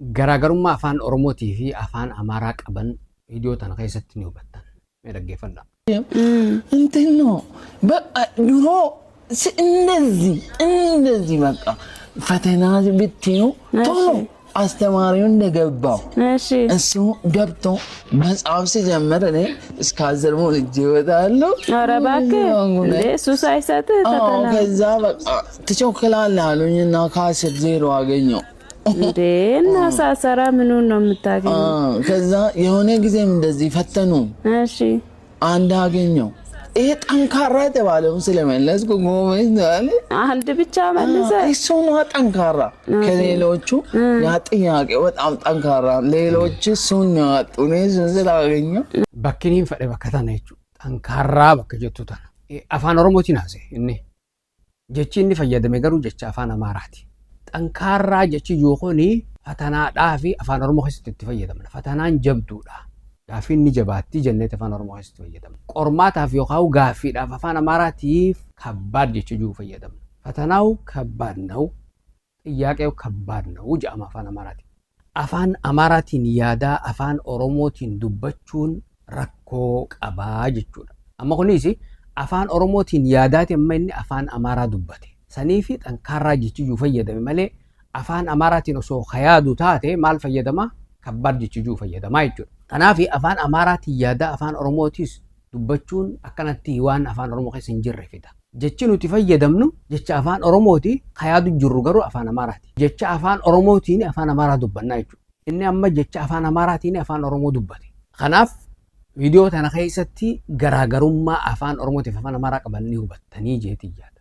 garaagarummaa afaan Oromootii fi afaan Amaaraa qaban viidiyoo tana keessatti ni hubattan. Mee dhaggeeffadhaa. Intino ድሮ እንደዚህ በቃ ፈተና ብትዩ ቶሎ አስተማሪው እንደገባው እሱ ገብቶ መጽሐፍ ሲጀምር እኔ እስከ 10 ሞል እጄ እወጣለሁ። ኧረ እባክህ እሱ ሳይሰጥህ ፈተና ከዛ በቃ ትቸኩላለህ አሉኝና ከ10 0 አገኘው። እንዴ እና ሳሰራ ምኑን ነው የምታገኘው? ከዛ የሆነ ጊዜም እንደዚህ ፈተኑ። እሺ አንድ አገኘው። ይሄ ጠንካራ የተባለውን ስለመለስኩ ጎበዝ ነው። አንድ ብቻ መልሰ እሱ ነው ጠንካራ ከሌሎቹ ያ ጥያቄ በጣም ጠንካራ ሌሎች እሱን ያጡኔ ስላገኘው bakkiin fadhe bakka tana jechuudha. Xankaarraa bakka jettu tana. Afaan Oromootiin haase inni. Jechi inni fayyadame garuu jecha afaan Amaaraati. Xankaarraa jechi yookoni fatanaadhaa fi afaan Oromoo keessatti itti fayyadamna. Fatanaan jabduudha. Gaafiin ni jabaatti jennee afaan Oromoo keessatti fayyadamna. Qormaataaf yookaan gaaffiidhaaf afaan Amaaraatiif kabbaad jecha jiru fayyadamna. Fatanaaw kabbaad ነው. ጥያቄው ከባድ ነው ጀአማ afaan Amaaraati. Afaan Amaaraatiin yaadaa afaan Oromootiin dubbachuun rakkoo qabaa jechuudha. Amma kunis afaan Oromootiin yaadaati amma inni afaan Amaaraa dubbate. Sanii fi xankaarraa jechuun fayyadame malee afaan Amaaraatiin osoo yaadu taate maal fayyadama? Kabbaad jechuun fayyadama jechuudha. Kanaaf afaan Amaaraatiin yaadaa afaan Oromootis dubbachuun akkanatti waan afaan Oromoo keessa hin jirre fida. Jechi nuti fayyadamnu jecha afaan Oromooti yaadu jirru garuu afaan Amaaraati. Jecha afaan Oromootiin afaan Amaaraa dubbanna jechuudha. Inni amma jecha afaan Amaaraatiin afaan Oromoo dubbate. Kanaaf viidiyoo tana keessatti garaagarummaa afaan Oromootiif afaan Amaaraa qaban ni hubattanii jeetii yaada.